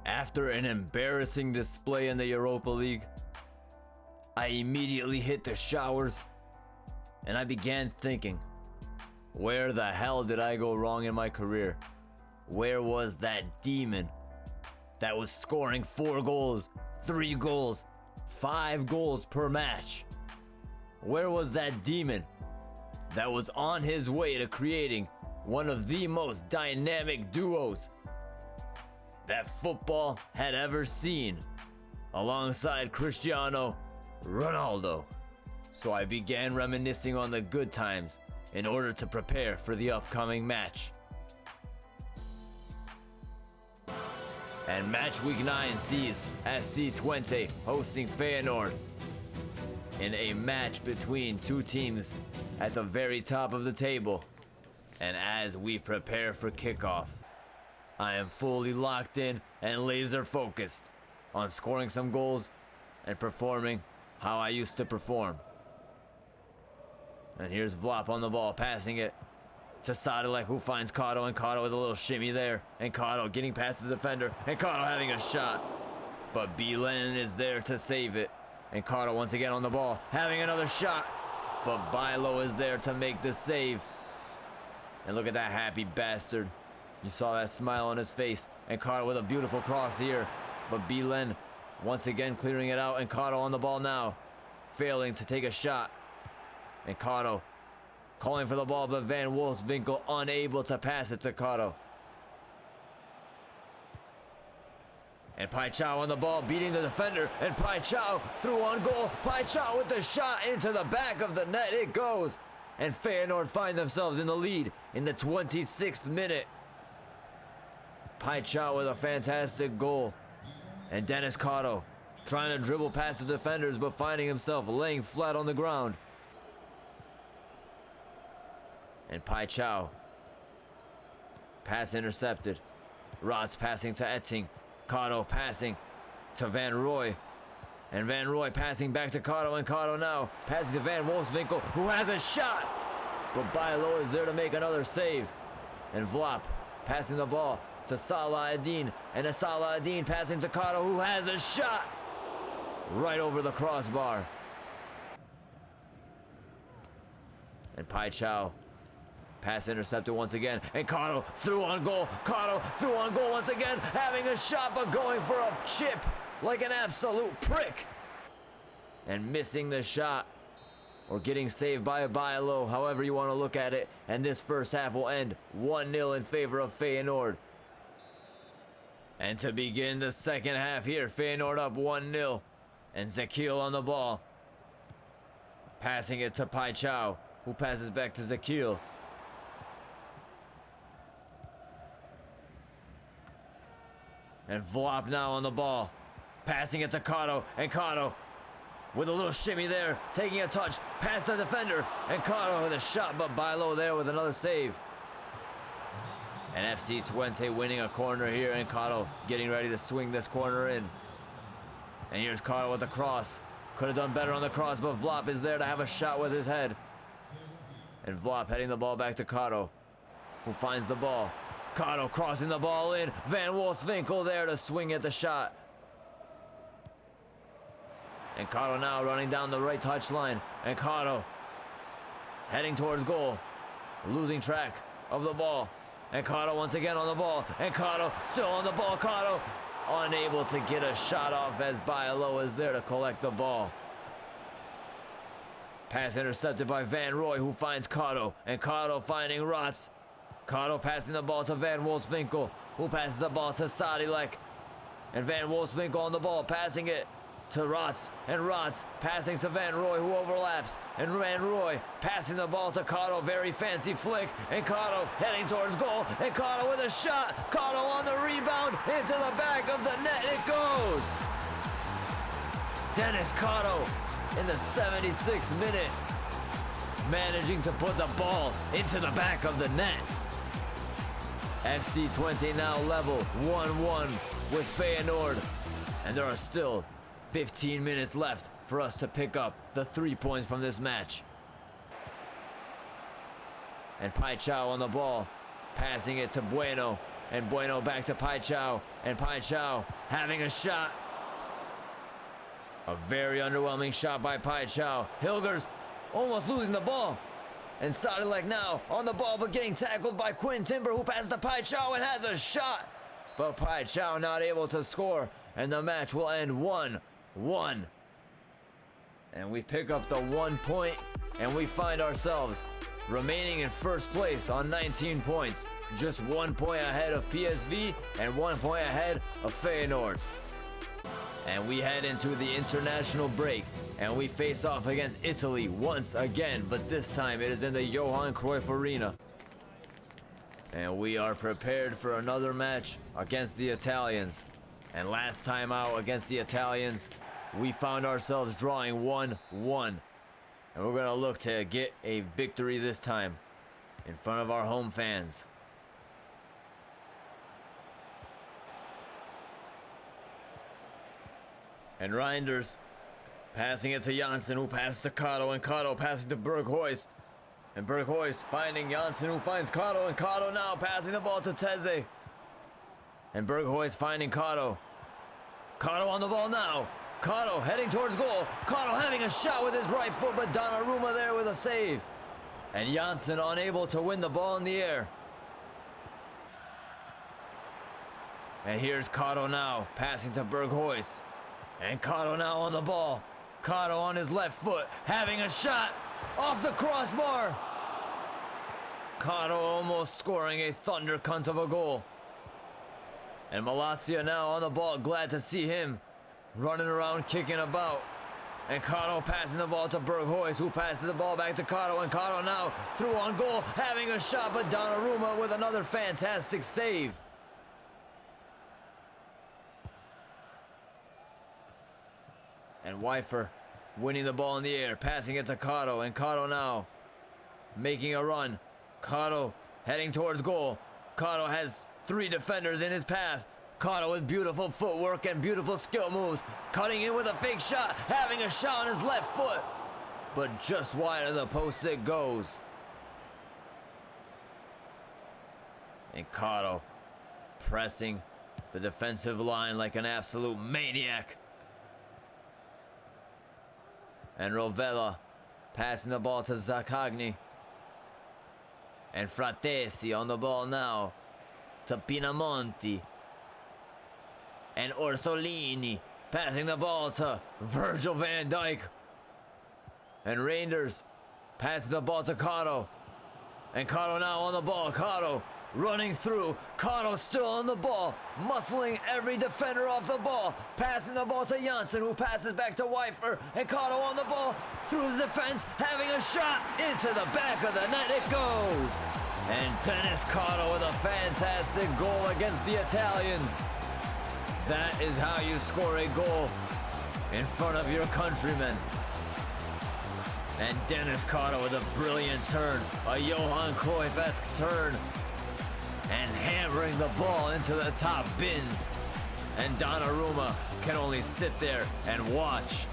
After an embarrassing display in the Europa League, I immediately hit the showers and I began thinking, where the hell did I go wrong in my career? Where was that demon that was scoring 4 goals, 3 goals, 5 goals per match? Where was that demon that was on his way to creating one of the most dynamic duos that football had ever seen, alongside Cristiano Ronaldo? So I began reminiscing on the good times in order to prepare for the upcoming match. And match week 9 sees FC25 hosting Feyenoord in a match between two teams at the very top of the table. And as we prepare for kickoff, I am fully locked in and laser focused on scoring some goals and performing how I used to perform. And here's Vlap on the ball, passing it to Sadilek, who finds Karo, and Karo with a little shimmy there, and Karo getting past the defender, and Karo having a shot, but Bilen is there to save it, and Karo once again on the ball, having another shot, but Bilo is there to make the save. And look at that happy bastard. You saw that smile on his face, and Karo with a beautiful cross here, but Bilen once again clearing it out, and Karo on the ball now, failing to take a shot, and Karo calling for the ball, but Van Wolfswinkel unable to pass it to Karo. And Pai Chao on the ball, beating the defender, and Pai Chao through on goal. Pai Chao with the shot into the back of the net. It goes. And Feyenoord find themselves in the lead in the 26th minute. Pai Chao with a fantastic goal. And Denis Karo trying to dribble past the defenders, but finding himself laying flat on the ground. And Pai Chao. Pass intercepted. Rots passing to Etting. Karo passing to Van Roy. And Van Roy passing back to Karo, and Karo now passing to Van Wolfswinkel, who has a shot. But Bilo is there to make another save. And Vlap passing the ball to Salah Adin. And Salah Adin passing to Karo, who has a shot. Right over the crossbar. And Pai Chao. Pass intercepted once again, and Karo through on goal. Karo through on goal once again, having a shot, but going for a chip like an absolute prick. And missing the shot, or getting saved by a Bilo, however you want to look at it. And this first half will end 1-0 in favor of Feyenoord. And to begin the second half here, Feyenoord up 1-0. And Zekil on the ball. Passing it to Pai Chao, who passes back to Zekil. And Vlap now on the ball, passing it to Karo, and Karo with a little shimmy there, taking a touch, past the defender, and Karo with a shot, but Bilo there with another save. And FC25 winning a corner here, and Karo getting ready to swing this corner in. And here's Karo with the cross. Could have done better on the cross, but Vlap is there to have a shot with his head. And Vlap heading the ball back to Karo, who finds the ball. Karo crossing the ball in. Van Wolfswinkel there to swing at the shot. And Karo now running down the right touchline. And Karo heading towards goal. Losing track of the ball. And Karo once again on the ball. And Karo still on the ball. Karo unable to get a shot off as Bilo is there to collect the ball. Pass intercepted by Van Roy, who finds Karo. And Karo finding Rots. Karo passing the ball to Van Wolfswinkel, who passes the ball to Sadilek. And Van Wolfswinkel on the ball, passing it to Rots. And Rots passing to Van Roy, who overlaps. And Van Roy passing the ball to Karo, very fancy flick. And Karo heading towards goal. And Karo with a shot. Karo on the rebound, into the back of the net it goes. Denis Karo in the 76th minute, managing to put the ball into the back of the net. FC25 now level 1-1 with Feyenoord, and there are still 15 minutes left for us to pick up the 3 points from this match. And Pai Chao on the ball, passing it to Bueno, And Bueno back to Paichao. And Paichao having a shot. A very underwhelming shot by Paichao. Hilgers almost losing the ball. And Sadilek now on the ball, but getting tackled by Quinn Timber, who passes to Paichao and has a shot. But Paichao not able to score. And the match will end 1-1. And we pick up the 1 point. And we find ourselves remaining in first place on 19 points. Just 1 point ahead of PSV and 1 point ahead of Feyenoord. And we head into the international break, and we face off against Italy once again, but this time it is in the Johan Cruyff Arena. And we are prepared for another match against the Italians. And last time out against the Italians, we found ourselves drawing 1-1. And we're gonna look to get a victory this time in front of our home fans. And Reinders passing it to Janssen, who passes to Kato, and Kato passing to Berghuis. And Berghuis finding Janssen, who finds Kato, and Kato now passing the ball to Teze. And Berghuis finding Kato. Kato on the ball now. Kato heading towards goal. Kato having a shot with his right foot, but Donnarumma there with a save. And Janssen unable to win the ball in the air. And here's Kato now, passing to Berghuis. And Kato now on the ball. Kato on his left foot, having a shot off the crossbar. Kato almost scoring a thunder cunt of a goal. And Malacia now on the ball, glad to see him running around, kicking about. And Kato passing the ball to Berghuis, who passes the ball back to Kato. And Kato now through on goal, having a shot, but Donnarumma with another fantastic save. And Weifer winning the ball in the air, passing it to Kato, and Kato now making a run. Kato heading towards goal. Kato has 3 defenders in his path. Kato with beautiful footwork and beautiful skill moves, cutting in with a fake shot, having a shot on his left foot, but just wide of the post it goes. And Kato pressing the defensive line like an absolute maniac. And Rovella passing the ball to Zaccagni. And Fratesi on the ball now to Pinamonti. And Orsolini passing the ball to Virgil van Dijk. And Reinders passing the ball to Kato. And Kato now on the ball. Kato running through. Kato still on the ball, muscling every defender off the ball, passing the ball to Janssen, who passes back to Weifer, and Kato on the ball through the defense, having a shot into the back of the net. It goes. And Denis Karo with a fantastic goal against the Italians. That is how you score a goal in front of your countrymen. And Denis Karo with a brilliant turn, a Johan Cruyff-esque turn, and hammering the ball into the top bins. And Donnarumma can only sit there and watch.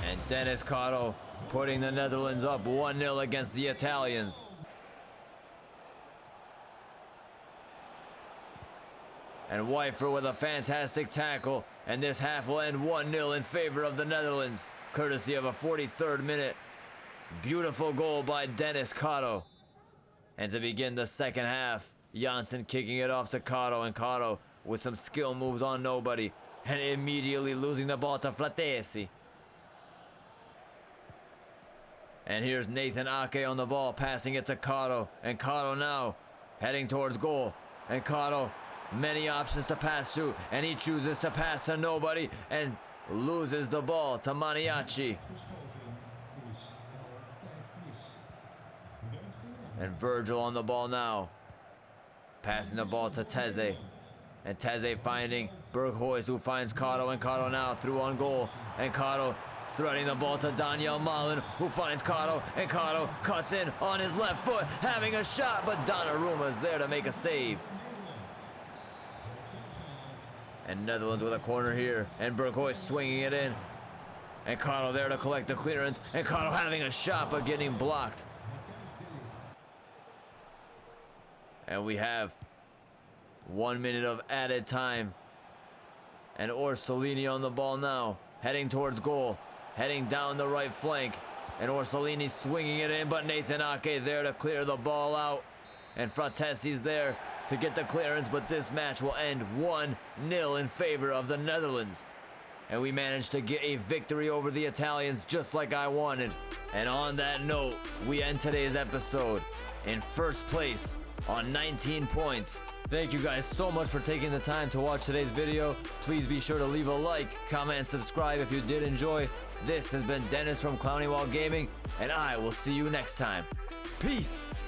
And Denis Karo putting the Netherlands up 1-0 against the Italians. And Weifer with a fantastic tackle, and this half will end 1-0 in favor of the Netherlands, courtesy of a 43rd minute beautiful goal by Denis Karo. And to begin the second half, Janssen kicking it off to Kato, and Kato with some skill moves on nobody, and immediately losing the ball to Fratesi. And here's Nathan Ake on the ball, passing it to Kato, and Kato now heading towards goal. And Kato, many options to pass to, and he chooses to pass to nobody, and loses the ball to Maniaci. And Virgil on the ball now, passing the ball to Teze. And Teze finding Berghuis, who finds Kato, and Kato now through on goal. And Kato threading the ball to Daniel Malin, who finds Kato, and Kato cuts in on his left foot, having a shot, but Donnarumma's there to make a save. And Netherlands with a corner here, and Berghuis swinging it in. And Kato there to collect the clearance, and Kato having a shot, but getting blocked. And we have 1 minute of added time. And Orsolini on the ball now, heading towards goal, heading down the right flank. And Orsolini swinging it in, but Nathan Ake there to clear the ball out. And Fratessi's there to get the clearance, but this match will end 1-0 in favor of the Netherlands. And we managed to get a victory over the Italians just like I wanted. And on that note, we end today's episode in first place on 19 points. Thank you guys so much for taking the time to watch today's video. Please be sure to leave a like, comment, and subscribe if you did enjoy. This has been Dennis from Clowney Wall Gaming, and I will see you next time. Peace!